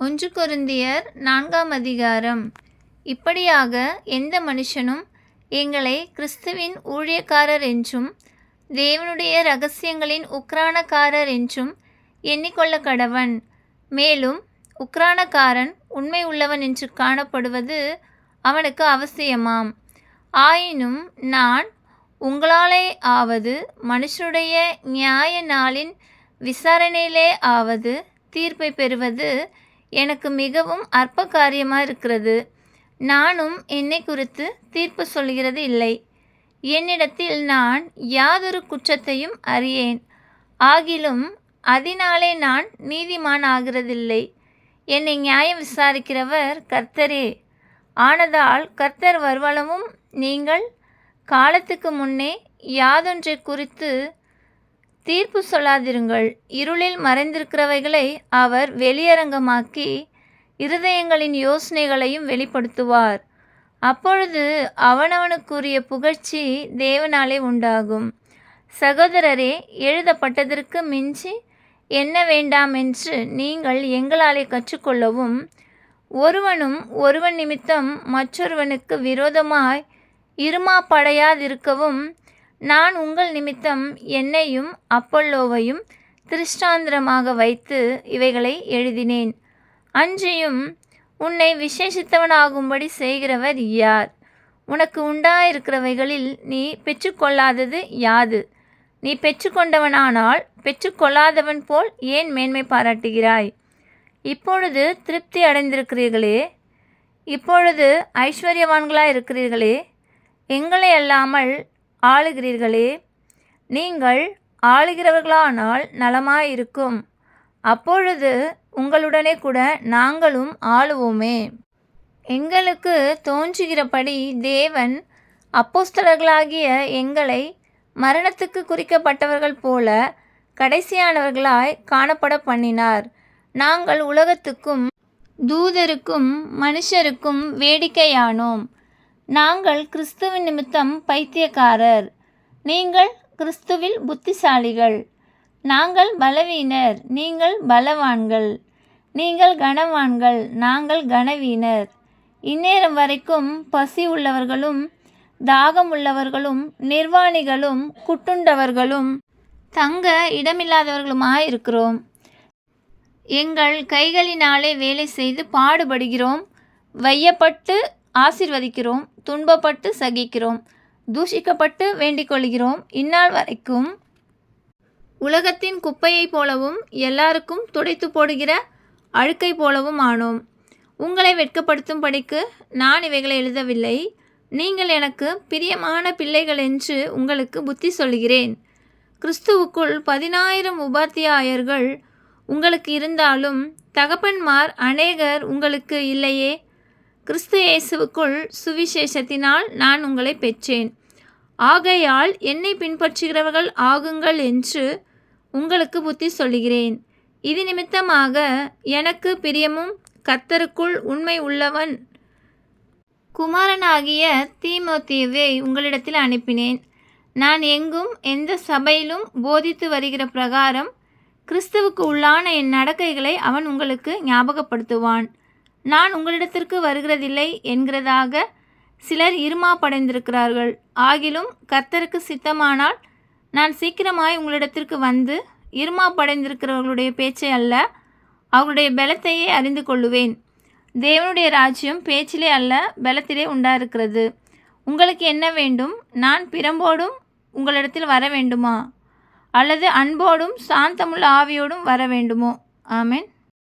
ஒன்று கொரிந்தியர் 4ஆம் அதிகாரம். இப்படியாக எந்த மனுஷனும் எங்களை கிறிஸ்துவின் ஊழியக்காரர் என்றும் தேவனுடைய இரகசியங்களின் உக்ரானக்காரர் என்றும் எண்ணிக்கொள்ள கடவன். மேலும் உக்ரானக்காரன் உண்மை உள்ளவன் என்று காணப்படுவது அவனுக்கு அவசியமாம். ஆயினும் நான் உங்களாலே ஆவது மனுஷருடைய நியாய நாளின் விசாரணையிலே ஆவது தீர்ப்பை பெறுவது எனக்கு மிகவும் அற்ப காரியமாயிருக்கிறது. நானும் என்னை குறித்து தீர்ப்பு சொல்கிறது இல்லை. என்னிடத்தில் நான் யாதொரு குற்றத்தையும் அறியேன். ஆகிலும் அதனாலே நான் நீதிமான் ஆகிறதில்லை. என்னை நியாயம் விசாரிக்கிறவர் கர்த்தரே. ஆனதால் கர்த்தர் வருவளவும் நீங்கள் காலத்துக்கு முன்னே யாதொன்றை குறித்து தீர்ப்பு சொல்லாதிருங்கள். இருளில் மறைந்திருக்கிறவைகளை அவர் வெளியரங்கமாக்கி இருதயங்களின் யோசனைகளையும் வெளிப்படுத்துவார். அப்பொழுது அவனவனுக்குரிய புகழ்ச்சி தேவனாலே உண்டாகும். சகோதரரே, எழுதப்பட்டதற்கு மிஞ்சி என்ன வேண்டாம் என்று நீங்கள் எங்களாலே கற்றுக்கொள்ளவும், ஒருவனும் ஒருவன் நிமித்தம் மற்றொருவனுக்கு விரோதமாய் இருமாப்படையாதிருக்கவும் நான் உங்கள் நிமித்தம் என்னையும் அப்பல்லோவையும் திருஷ்டாந்திரமாக வைத்து இவைகளை எழுதினேன். அன்றியும் உன்னை விசேஷித்தவனாகும்படி செய்கிறவர் யார்? உனக்கு உண்டாயிருக்கிறவைகளில் நீ பெற்றுக்கொள்ளாதது யாது? நீ பெற்றுக்கொண்டவனானால் பெற்றுக்கொள்ளாதவன் போல் ஏன் மேன்மை பாராட்டுகிறாய்? இப்பொழுது திருப்தி அடைந்திருக்கிறீர்களே, இப்பொழுது ஐஸ்வர்யவான்களாயிருக்கிறீர்களே, எங்களை அல்லாமல் ஆளுகிறீர்களே. நீங்கள் ஆளுகிறவர்களானால் நலமாயிருக்கும். அப்பொழுது உங்களுடனே கூட நாங்களும் ஆளுவோமே. எங்களுக்கு தோன்றுகிறபடி தேவன் அப்போஸ்தலர்களாகிய எங்களை மரணத்துக்கு குறிக்கப்பட்டவர்கள் போல கடைசியானவர்களாய் காணப்பட பண்ணினார். நாங்கள் உலகத்துக்கும் தூதருக்கும் மனுஷருக்கும் வேடிக்கையானோம். நாங்கள் கிறிஸ்துவின் நிமித்தம் பைத்தியக்காரர், நீங்கள் கிறிஸ்துவில் புத்திசாலிகள். நாங்கள் பலவீனர், நீங்கள் பலவான்கள். நீங்கள் கனவான்கள், நாங்கள் கனவீனர். இந்நேரம் வரைக்கும் பசி உள்ளவர்களும் தாகம் உள்ளவர்களும் நிர்வாணிகளும் குட்டுண்டவர்களும் தங்க இடமில்லாதவர்களுமாயிருக்கிறோம். எங்கள் கைகளினாலே வேலை செய்து பாடுபடுகிறோம், வையப்பட்டு ஆசீர்வதிக்கிறோம், துன்பப்பட்டு சகிக்கிறோம், தூஷிக்கப்பட்டு வேண்டிக் கொள்கிறோம். இந்நாள் வரைக்கும் உலகத்தின் குப்பையைப் போலவும் எல்லாருக்கும் துடைத்து போடுகிற அழுக்கை போலவும் ஆனோம். உங்களை வெட்கப்படுத்தும்படிக்கு நான் இவைகளை எழுதவில்லை. நீங்கள் எனக்கு பிரியமான பிள்ளைகள் என்று உங்களுக்கு புத்தி சொல்கிறேன். கிறிஸ்துவுக்குள் 10,000 உபாத்தியாயர்கள் உங்களுக்கு இருந்தாலும் தகப்பன்மார் அநேகர் உங்களுக்கு இல்லையே. கிறிஸ்து இயேசுவுக்குள் சுவிசேஷத்தினால் நான் உங்களை பெற்றேன். ஆகையால் என்னை பின்பற்றுகிறவர்கள் ஆகுங்கள் என்று உங்களுக்கு புத்தி சொல்கிறேன். இது நிமித்தமாக எனக்கு பிரியமும் கர்த்தருக்குள் உண்மை உள்ளவன் குமாரனாகிய தீமோத்தேயுவை உங்களிடத்தில் அனுப்பினேன். நான் எங்கும் எந்த சபையிலும் போதித்து வருகிற பிரகாரம் கிறிஸ்துவுக்கு உள்ளான என் நடக்கைகளை அவன் உங்களுக்கு ஞாபகப்படுத்துவான். நான் உங்களிடத்திற்கு வருகிறதில்லை என்கிறதாக சிலர் இருமாப்படைந்திருக்கிறார்கள். ஆகிலும் கர்த்தருக்கு சித்தமானால் நான் சீக்கிரமாய் உங்களிடத்திற்கு வந்து இருமாப்படைந்திருக்கிறவர்களுடைய பேச்சை அல்ல, அவர்களுடைய பலத்தையே அறிந்து கொள்ளுவேன். தேவனுடைய ராஜ்யம் பேச்சிலே அல்ல, பலத்திலே உண்டாயிருக்கிறது. உங்களுக்கு என்ன வேண்டும்? நான் பிரம்போடும் உங்களிடத்தில் வர வேண்டுமா? அல்லது அன்போடும் சாந்தமுள்ள ஆவியோடும் வர வேண்டுமோ? ஆமென்.